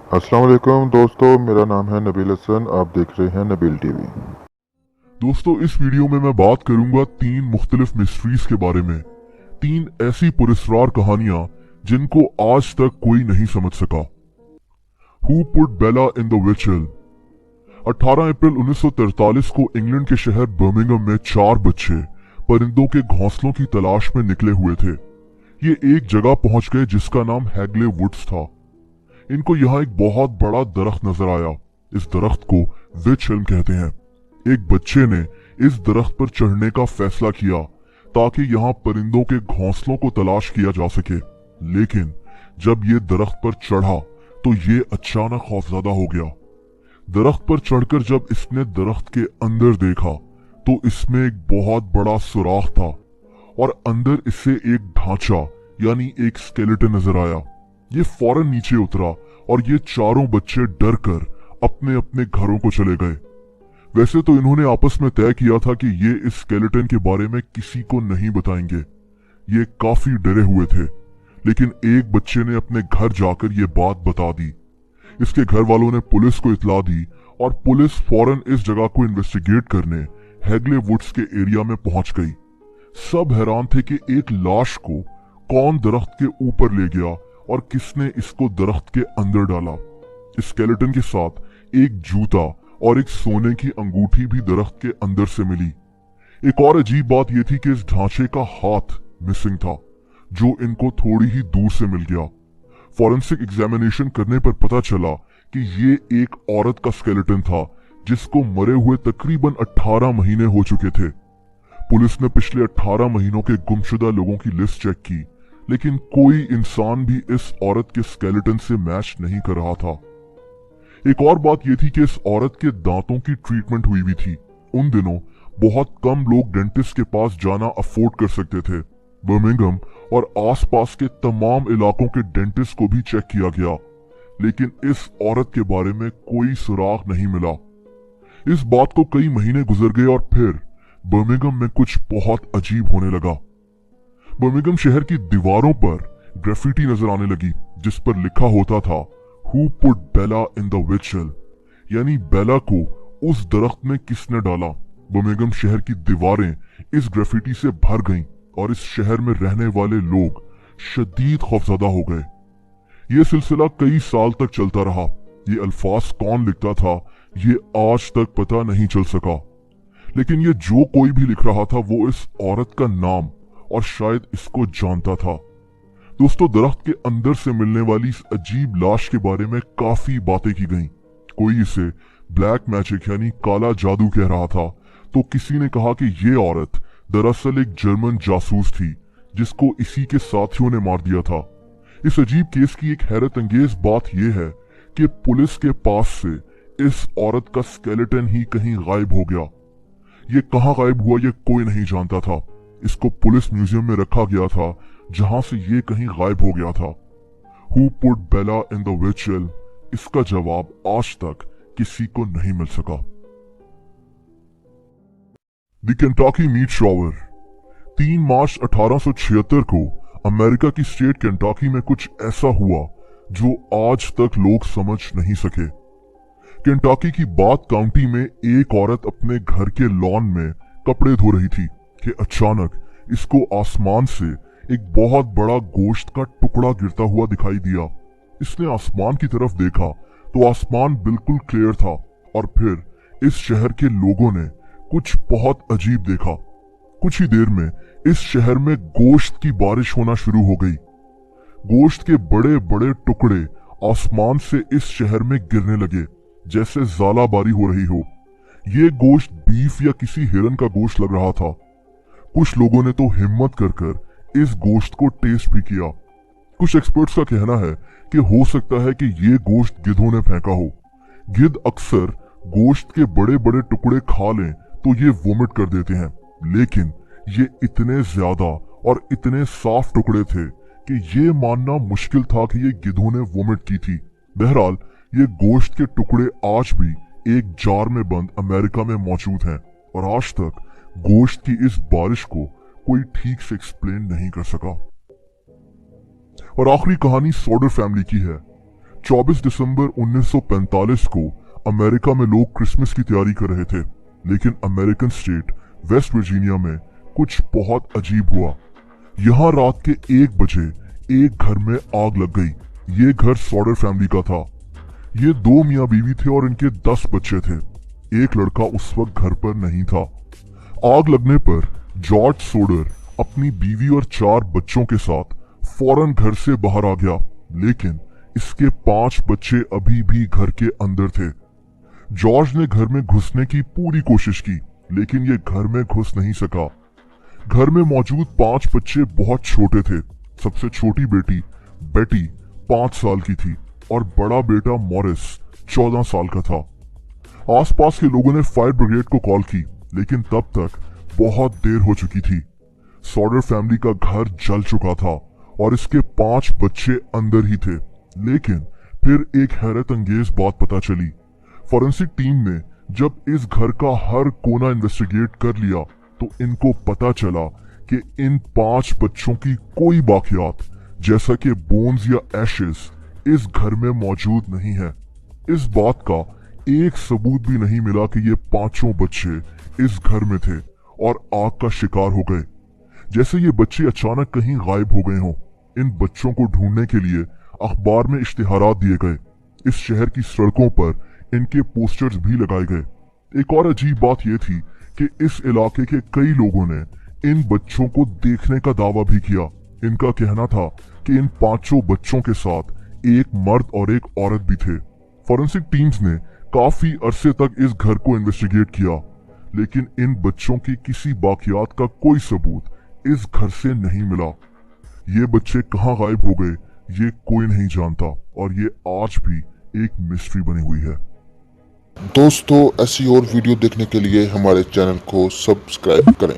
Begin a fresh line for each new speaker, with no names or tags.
अस्सलाम वालेकुम दोस्तों, मेरा नाम है नबील हसन। आप देख रहे हैं नबील टीवी।
दोस्तों, इस वीडियो में मैं बात करूंगा 3 मुख्तलिफ मिस्ट्रीज के बारे में। 3 ऐसी पुरस्कार कहानियां जिनको आज तक कोई नहीं समझ सका। Who put Bella in the wych elm. 18 अप्रैल 1943 को इंग्लैंड के शहर बर्मिंघम में 4 बच्चे परिंदों के घोंसलों की तलाश में निकले हुए थे। ये एक जगह पहुंच गए जिसका नाम हैगले वुड्स था। इनको यहाँ एक बहुत बड़ा दरख्त नजर आया। इस दरख्त को विच एल्म कहते हैं। एक बच्चे ने इस दरख्त पर चढ़ने का फैसला किया ताकि यहाँ परिंदों के घोंसलों को तलाश किया जा सके। लेकिन जब ये दरख्त पर चढ़ा तो ये अचानक खौफजदा हो गया। दरख्त पर चढ़कर जब इसने दरख्त के अंदर देखा तो इसमें एक बहुत बड़ा सुराख था और अंदर इसे एक ढांचा यानी एक स्केलेटन नजर आया। ये फौरन नीचे उतरा और ये चारों बच्चे डर कर अपने अपने घरों को चले गए। वैसे तो इन्होंने आपस में तय किया था कि ये इस स्केलेटन के बारे में किसी को नहीं बताएंगे। ये काफी डरे हुए थे, लेकिन एक बच्चे ने अपने घर जाकर ये बात बता दी। इसके घर वालों ने पुलिस को इतला दी और पुलिस फौरन इस जगह को इन्वेस्टिगेट करने हैगले वुड्स के एरिया में पहुंच गई। सब हैरान थे कि एक लाश को कौन दरख्त के ऊपर ले गया और किसने इसको दरख्त के अंदर डाला। इस स्केलेटन के साथ एक जूता और एक सोने की अंगूठी भी दरख्त के अंदर से मिली। एक और अजीब बात यह थी कि इस ढांचे का हाथ मिसिंग था, जो इनको थोड़ी ही दूर से मिल गया। फॉरेंसिक एग्जामिनेशन करने पर पता चला कि ये एक औरत का स्केलेटन था जिसको मरे हुए तकरीबन 18 महीने हो चुके थे। पुलिस ने पिछले 18 महीनों के गुमशुदा लोगों की लिस्ट चेक की, लेकिन कोई इंसान भी इस औरत के स्केलेटन से मैच नहीं कर रहा था। एक और बात यह थी कि इस औरत के दांतों की ट्रीटमेंट हुई भी थी। उन दिनों बहुत कम लोग डेंटिस्ट के पास जाना अफोर्ड कर सकते थे। बर्मिंघम और आसपास के तमाम इलाकों के डेंटिस्ट को भी चेक किया गया, लेकिन इस औरत के बारे में कोई सुराग नहीं मिला। इस बात को कई महीने गुजर गए और फिर बर्मिंघम में कुछ बहुत अजीब होने लगा। बर्मिंघम शहर की दीवारों पर ग्राफिटी नजर आने लगी जिस पर लिखा होता था who put Bella in the wych elm, यानी बेला को उस दरख्त में किसने डाला। बर्मिंघम शहर की दीवारें इस ग्राफिटी से भर गईं और इस शहर में रहने वाले लोग शदीद खौफजदा हो गए। यह सिलसिला कई साल तक चलता रहा। ये अल्फाज कौन लिखता था ये आज तक पता नहीं चल सका, लेकिन ये जो कोई भी लिख रहा था वो इस औरत का नाम और शायद इसको जानता था। दोस्तों, दरख्त के अंदर से मिलने वाली इस अजीब लाश के बारे में काफी बातें की गईं। कोई इसे ब्लैक मैजिक यानी काला जादू कह रहा था, तो किसी ने कहा कि ये औरत दरअसल एक जर्मन जासूस थी जिसको इसी के साथियों ने मार दिया था। इस अजीब केस की एक हैरत अंगेज बात यह है कि पुलिस के पास से इस औरत का स्केलेटन ही कहीं गायब हो गया। ये कहाँ गायब हुआ ये कोई नहीं जानता था। इसको पुलिस म्यूजियम में रखा गया था जहां से ये कहीं गायब हो गया था। Who put Bella in the wych elm, इसका जवाब आज तक किसी को नहीं मिल सका। The Kentucky meat shower. 3 मार्च 1876 को अमेरिका की स्टेट केंटाकी में कुछ ऐसा हुआ जो आज तक लोग समझ नहीं सके। केंटाकी की बाथ काउंटी में एक औरत अपने घर के लॉन में कपड़े धो रही थी कि अचानक इसको आसमान से एक बहुत बड़ा गोश्त का टुकड़ा गिरता हुआ दिखाई दिया। इसने आसमान की तरफ देखा तो आसमान बिल्कुल क्लियर था और फिर इस शहर के लोगों ने कुछ बहुत अजीब देखा। कुछ ही देर में इस शहर में गोश्त की बारिश होना शुरू हो गई। गोश्त के बड़े बड़े टुकड़े आसमान से इस शहर में गिरने लगे जैसे ज़ालाबारी हो रही हो। ये गोश्त बीफ या किसी हिरन का गोश्त लग रहा था। कुछ लोगों ने तो हिम्मत कर इस गोश्त को टेस्ट भी किया। कुछ एक्सपर्ट्स का कहना है कि हो सकता है कि ये गोश्त गिद्धों ने फेंका हो। गिद्ध अक्सर गोश्त के बड़े बड़े टुकड़े खा लें तो ये वोमिट कर देते हैं, लेकिन ये इतने ज्यादा और इतने साफ टुकड़े थे कि ये मानना मुश्किल था कि ये गिद्धों ने वोमिट की थी। बहरहाल ये गोश्त के टुकड़े आज भी एक जार में बंद अमेरिका में मौजूद हैं और आज तक गोश्त की इस बारिश को कोई ठीक से एक्सप्लेन नहीं कर सका। और आखिरी कहानी सॉडर फैमिली की है। 24 दिसंबर 1945 को अमेरिका में लोग क्रिसमस की तैयारी कर रहे थे, लेकिन अमेरिकन स्टेट वेस्ट वर्जीनिया में कुछ बहुत अजीब हुआ। यहाँ रात के 1 बजे एक घर में आग लग गई। ये घर सॉडर फैमिली का था। ये 2 मियाँ बीवी थे और इनके 10 बच्चे थे। एक लड़का उस वक्त घर पर नहीं था। आग लगने पर जॉर्ज सोडर अपनी बीवी और 4 बच्चों के साथ फौरन घर से बाहर आ गया, लेकिन इसके 5 बच्चे अभी भी घर के अंदर थे। जॉर्ज ने घर में घुसने की पूरी कोशिश की, लेकिन ये घर में घुस नहीं सका। घर में मौजूद 5 बच्चे बहुत छोटे थे। सबसे छोटी बेटी बेटी 5 साल की थी और बड़ा बेटा मॉरिस 14 साल का था। आसपास के लोगों ने फायर ब्रिगेड को कॉल की, लेकिन तब तक बहुत देर हो चुकी थी। सॉडर फैमिली का घर जल चुका था और इसके 5 बच्चे अंदर ही थे। लेकिन फिर एक हैरत अंगेज बात पता चली। फॉरेंसिक टीम ने जब इस घर का हर कोना इन्वेस्टिगेट कर लिया तो इनको पता चला कि इन 5 बच्चों की कोई बाकियात जैसा कि बोन्स या एशेस इस घर में मौजूद नहीं है। इस बात का एक सबूत भी नहीं मिला कि ये 5 बच्चे इस घर में थे और आग का शिकार हो गए, जैसे ये बच्चे अचानक कहीं गायब हो गए हों। इन बच्चों को ढूंढने के लिए अखबार में इश्तिहारात दिए गए। इस शहर की सड़कों पर इनके पोस्टर्स भी लगाए गए। एक और अजीब बात यह थी कि इस इलाके के कई लोगों ने इन बच्चों को देखने का दावा भी किया। इनका कहना था कि इन 5 बच्चों के साथ एक मर्द और एक औरत भी थे। फॉरेंसिक टीम्स ने काफी अरसे तक इस घर को इन्वेस्टिगेट किया, लेकिन इन बच्चों की किसी बाकियात का कोई सबूत इस घर से नहीं मिला। ये बच्चे कहाँ गायब हो गए ये कोई नहीं जानता और ये आज भी एक मिस्ट्री बनी हुई है।
दोस्तों, ऐसी और वीडियो देखने के लिए हमारे चैनल को सब्सक्राइब करें।